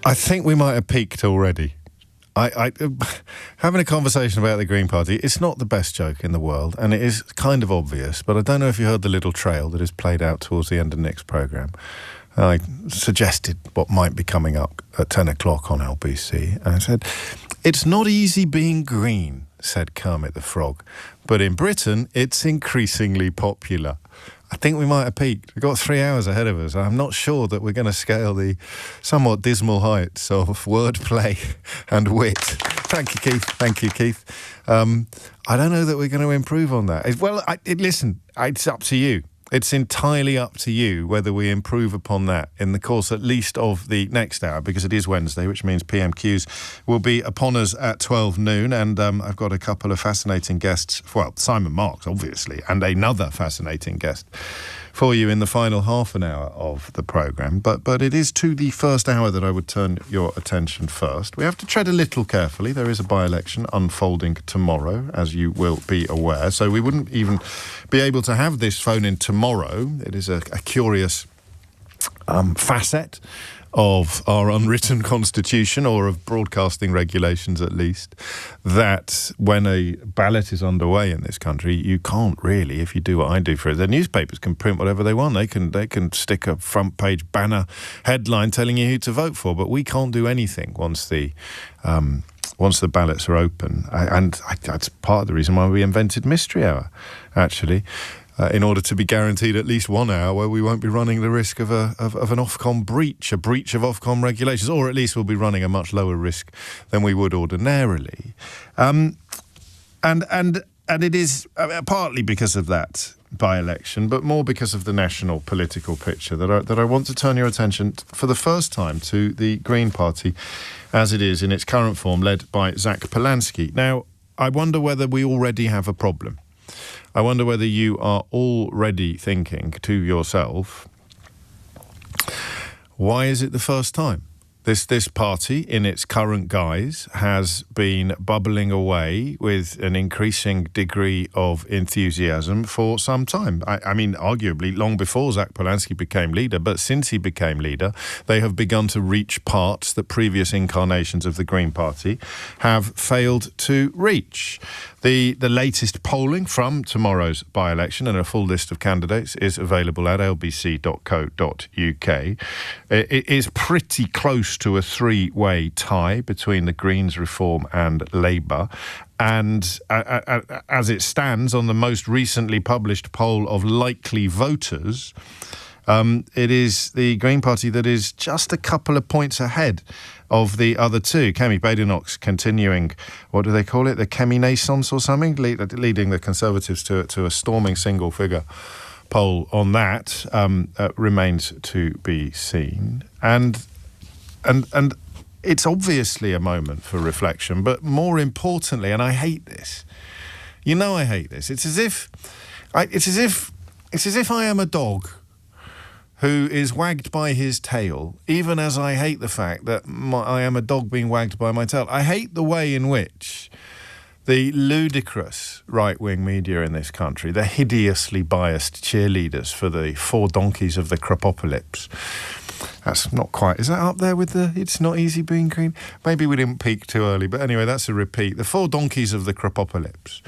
I think we might have peaked already. Having a conversation about the Green Party, it's not the best joke in the world, and it is kind of obvious, but I don't know if you heard the little trail that is played out towards the end of Nick's programme. I suggested what might be coming up at 10 o'clock on LBC, and I said, "It's not easy being green," said Kermit the Frog, "but in Britain, it's increasingly popular." I think we might have peaked. We've got 3 hours ahead of us. I'm not sure that we're going to scale the somewhat dismal heights of wordplay and wit. Thank you, Keith. Thank you, Keith. I don't know that we're going to improve on that. Listen, it's up to you. It's entirely up to you whether we improve upon that in the course at least of the next hour, because it is Wednesday, which means PMQs will be upon us at 12 noon. And I've got a couple of fascinating guests. Well, Simon Marks, obviously, and another fascinating guest for you in the final half an hour of the programme. But it is to the first hour that I would turn your attention first. We have to tread a little carefully. There is a by-election unfolding tomorrow, as you will be aware. So we wouldn't even be able to have this phone-in tomorrow. It is a curious facet of our unwritten constitution, or of broadcasting regulations at least, that when a ballot is underway in this country, you can't really, if you do what I do for it, the newspapers can print whatever they want. They can stick a front page banner headline telling you who to vote for, but we can't do anything once the ballots are open. And that's part of the reason why we invented Mystery Hour, actually. In order to be guaranteed at least 1 hour where we won't be running the risk of an Ofcom breach, a breach of Ofcom regulations, or at least we'll be running a much lower risk than we would ordinarily. And it is partly because of that by-election, but more because of the national political picture that I want to turn your attention for the first time to the Green Party as it is in its current form, led by Zack Polanski. Now, I wonder whether we already have a problem. I wonder whether you are already thinking to yourself, why is it the first time? This party, in its current guise, has been bubbling away with an increasing degree of enthusiasm for some time. I mean, arguably long before Zack Polanski became leader, but since he became leader, they have begun to reach parts that previous incarnations of the Green Party have failed to reach. The latest polling from tomorrow's by-election, and a full list of candidates is available at lbc.co.uk. It is pretty close to a three-way tie between the Greens, Reform and Labour. And as it stands on the most recently published poll of likely voters, it is the Green Party that is just a couple of points ahead of the other two. Kemi Badenoch's continuing, what do they call it, the Kemi Naissance or something, leading the Conservatives to a storming single-figure poll on that, remains to be seen. And it's obviously a moment for reflection, but more importantly, and I hate this, I hate this, it's as if I am a dog who is wagged by his tail, even as I hate the fact that I am a dog being wagged by my tail. I hate the way in which the ludicrous right-wing media in this country, the hideously biased cheerleaders for the four donkeys of the Crepocalypse, that's not quite, is that up there with the it's not easy being green? Maybe we didn't peak too early, but anyway, that's a repeat. The four donkeys of the Crepocalypse,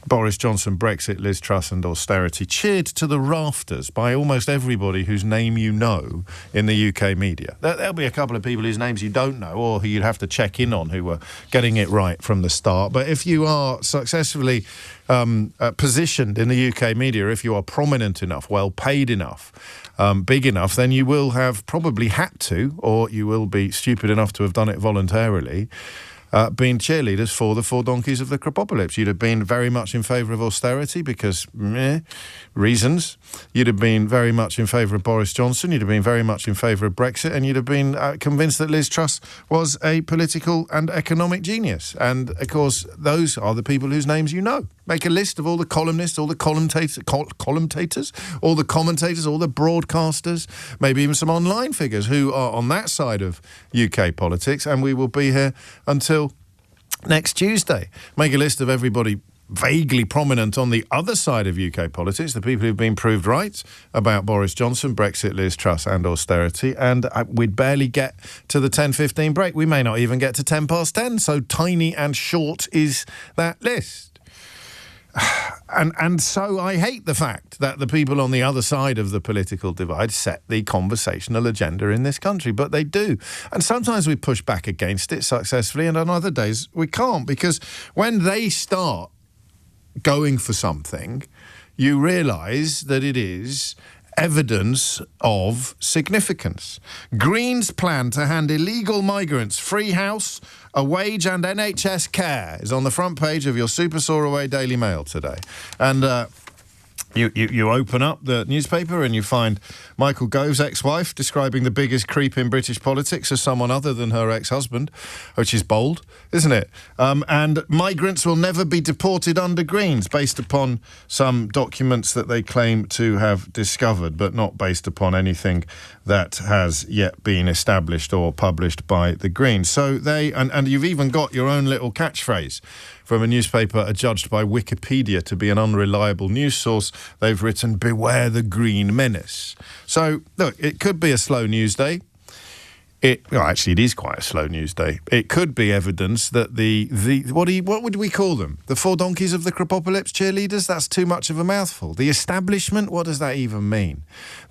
Boris Johnson, Brexit, Liz Truss and austerity, cheered to the rafters by almost everybody whose name you know in the UK media. There'll be a couple of people whose names you don't know, or who you'd have to check in on, who were getting it right from the start. But if you are successfully positioned in the UK media, if you are prominent enough, well paid enough, big enough, then you will have probably had to, or you will be stupid enough to have done it voluntarily, been cheerleaders for the four donkeys of the Crepocalypse. You'd have been very much in favour of austerity because reasons. You'd have been very much in favour of Boris Johnson. You'd have been very much in favour of Brexit, and you'd have been convinced that Liz Truss was a political and economic genius. And of course, those are the people whose names you know. Make a list of all the columnists, all the commentators, all the commentators, all the broadcasters, maybe even some online figures who are on that side of UK politics, and we will be here until next Tuesday. Make a list of everybody vaguely prominent on the other side of UK politics, the people who've been proved right about Boris Johnson, Brexit, Liz Truss and austerity, and we'd barely get to the 10:15 break. We may not even get to 10 past 10, so tiny and short is that list. And so I hate the fact that the people on the other side of the political divide set the conversational agenda in this country, but they do. And sometimes we push back against it successfully, and on other days we can't, because when they start going for something, you realise that it is evidence of significance. Greens plan to hand illegal migrants free house, a wage and NHS care is on the front page of your Super Soaraway Daily Mail today. And you open up the newspaper and you find Michael Gove's ex-wife describing the biggest creep in British politics as someone other than her ex-husband, which is bold, isn't it? And migrants will never be deported under Greens, based upon some documents that they claim to have discovered, but not based upon anything that has yet been established or published by the Greens. So and you've even got your own little catchphrase from a newspaper adjudged by Wikipedia to be an unreliable news source. They've written, "Beware the Green Menace." So, look, it could be a slow news day. Actually, it is quite a slow news day. It could be evidence that what would we call them? The four donkeys of the Crepopolis cheerleaders? That's too much of a mouthful. The establishment? What does that even mean?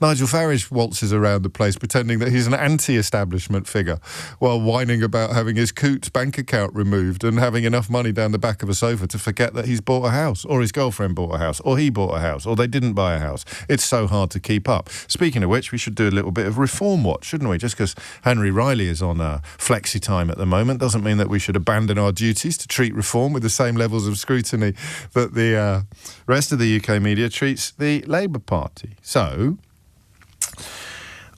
Nigel Farage waltzes around the place pretending that he's an anti-establishment figure while whining about having his Coots bank account removed and having enough money down the back of a sofa to forget that he's bought a house, or his girlfriend bought a house, or he bought a house, or they didn't buy a house. It's so hard to keep up. Speaking of which, we should do a little bit of Reform Watch, shouldn't we? Just because Henry Riley is on flexi time at the moment doesn't mean that we should abandon our duties to treat reform with the same levels of scrutiny that the rest of the UK media treats the Labour Party. So,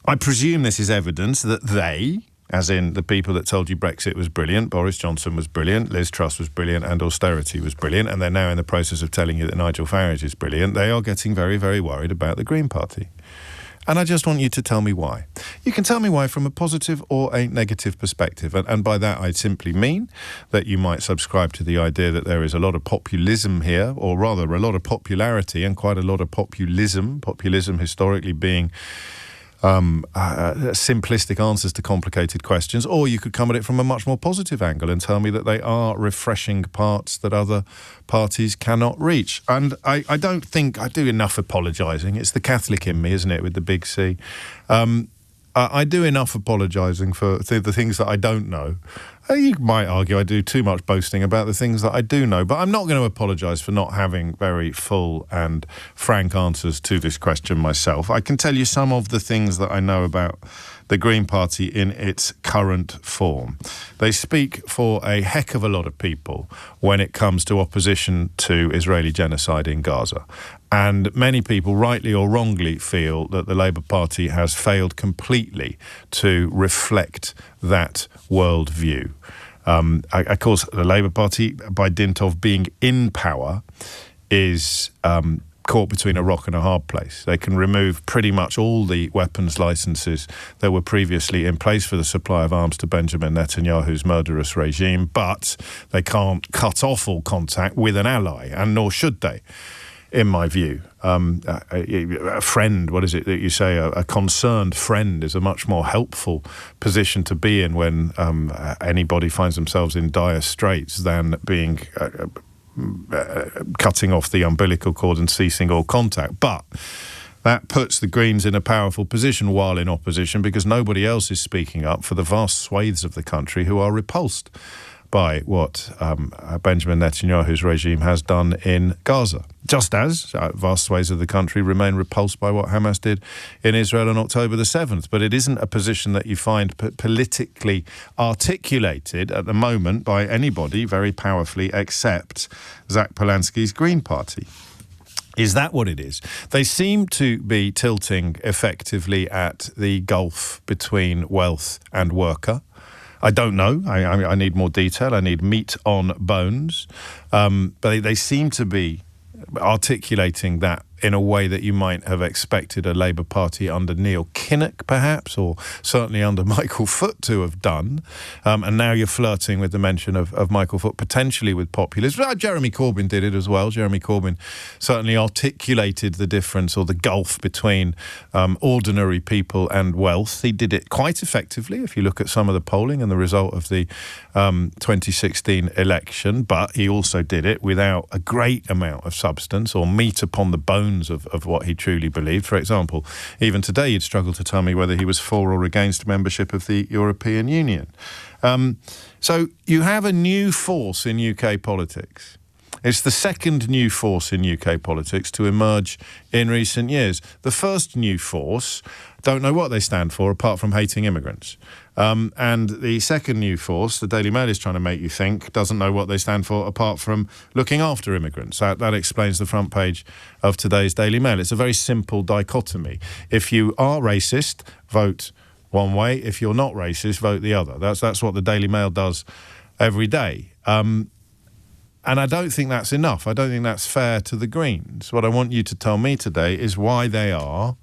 I presume this is evidence that they, as in the people that told you Brexit was brilliant, Boris Johnson was brilliant, Liz Truss was brilliant, and austerity was brilliant, and they're now in the process of telling you that Nigel Farage is brilliant, they are getting very, very worried about the Green Party. And I just want you to tell me why. You can tell me why from a positive or a negative perspective. And by that, I simply mean that you might subscribe to the idea that there is a lot of populism here, or rather a lot of popularity and quite a lot of populism. Populism historically being simplistic answers to complicated questions, or you could come at it from a much more positive angle and tell me that they are refreshing parts that other parties cannot reach. And I don't think I do enough apologising. It's the Catholic in me, isn't it, with the big C. I do enough apologising for the things that I don't know. You might argue I do too much boasting about the things that I do know, but I'm not going to apologise for not having very full and frank answers to this question myself. I can tell you some of the things that I know about the Green Party in its current form. They speak for a heck of a lot of people when it comes to opposition to Israeli genocide in Gaza. And many people, rightly or wrongly, feel that the Labour Party has failed completely to reflect that worldview. Of course, the Labour Party, by dint of being in power, is caught between a rock and a hard place. They can remove pretty much all the weapons licenses that were previously in place for the supply of arms to Benjamin Netanyahu's murderous regime, but they can't cut off all contact with an ally, and nor should they, in my view. A friend, what is it that you say? A concerned friend is a much more helpful position to be in when anybody finds themselves in dire straits than being cutting off the umbilical cord and ceasing all contact. But that puts the Greens in a powerful position while in opposition, because nobody else is speaking up for the vast swathes of the country who are repulsed by what Benjamin Netanyahu's regime has done in Gaza. Just as vast swathes of the country remain repulsed by what Hamas did in Israel on October the 7th. But it isn't a position that you find politically articulated at the moment by anybody very powerfully except Zack Polanski's Green Party. Is that what it is? They seem to be tilting effectively at the gulf between wealth and worker. I don't know. I need more detail. I need meat on bones. But they seem to be articulating that in a way that you might have expected a Labour Party under Neil Kinnock, perhaps, or certainly under Michael Foot to have done. And now you're flirting with the mention of Michael Foot, potentially with populism. Jeremy Corbyn did it as well. Jeremy Corbyn certainly articulated the difference or the gulf between ordinary people and wealth. He did it quite effectively, if you look at some of the polling and the result of the 2016 election, but he also did it without a great amount of substance or meat upon the bones of what he truly believed. For example, even today you'd struggle to tell me whether he was for or against membership of the European Union. So you have a new force in UK politics. It's the second new force in UK politics to emerge in recent years. The first new force, don't know what they stand for apart from hating immigrants. And the second new force, the Daily Mail is trying to make you think, doesn't know what they stand for apart from looking after immigrants. That explains the front page of today's Daily Mail. It's a very simple dichotomy. If you are racist, vote one way. If you're not racist, vote the other. That's what the Daily Mail does every day. And I don't think that's enough. I don't think that's fair to the Greens. What I want you to tell me today is why they are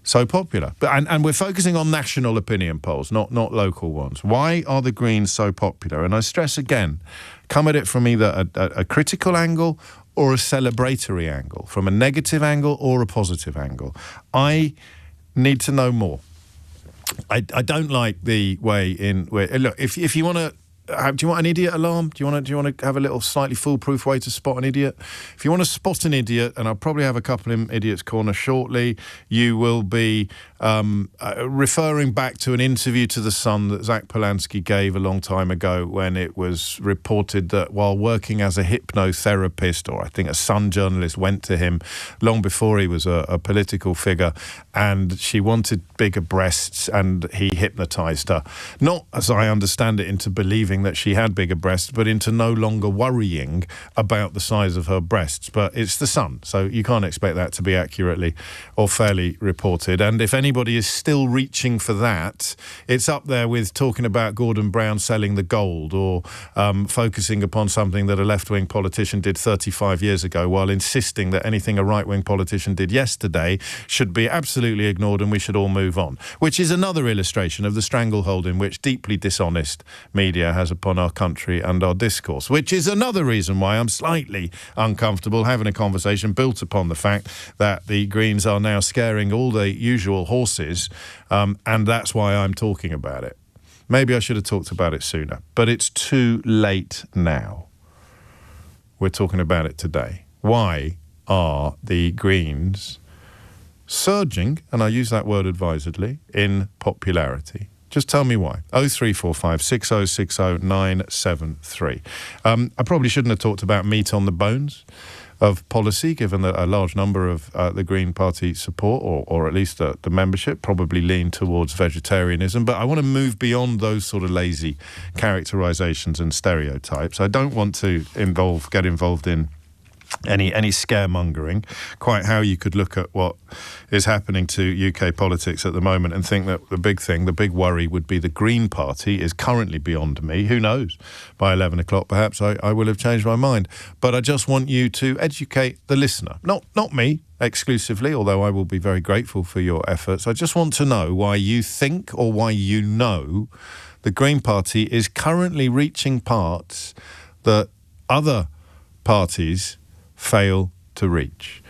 so popular. And we're focusing on national opinion polls, not local ones. Why are the Greens so popular? And I stress again, come at it from either a critical angle or a celebratory angle, from a negative angle or a positive angle. I need to know more. I don't like the way in where, look, if you want to, do you want an idiot alarm? Do you want to have a little slightly foolproof way to spot an idiot? If you want to spot an idiot, and I'll probably have a couple in Idiot's Corner shortly, you will be referring back to an interview to The Sun that Zack Polanski gave a long time ago when it was reported that while working as a hypnotherapist, or I think a Sun journalist went to him long before he was a political figure, and she wanted bigger breasts and he hypnotised her. Not, as I understand it, into believing that she had bigger breasts, but into no longer worrying about the size of her breasts. But it's The Sun, so you can't expect that to be accurately or fairly reported. And if anybody is still reaching for that, it's up there with talking about Gordon Brown selling the gold, or focusing upon something that a left-wing politician did 35 years ago, while insisting that anything a right-wing politician did yesterday should be absolutely ignored and we should all move on, which is another illustration of the stranglehold in which deeply dishonest media has upon our country and our discourse, which is another reason why I'm slightly uncomfortable having a conversation built upon the fact that the Greens are now scaring all the usual horses, and that's why I'm talking about it. Maybe I should have talked about it sooner, but it's too late now. We're talking about it today. Why are the Greens surging, and I use that word advisedly, in popularity? Just tell me why. 0345 6060 973. I probably shouldn't have talked about meat on the bones of policy, given that a large number of the Green Party support, or at least the membership, probably lean towards vegetarianism. But I want to move beyond those sort of lazy characterizations and stereotypes. I don't want to get involved in any scaremongering, quite how you could look at what is happening to UK politics at the moment and think that the big worry would be the Green Party is currently beyond me. Who knows? By 11 o'clock, perhaps I will have changed my mind. But I just want you to educate the listener, not me exclusively, although I will be very grateful for your efforts. I just want to know why you think, or why you know, the Green Party is currently reaching parts that other parties fail to reach.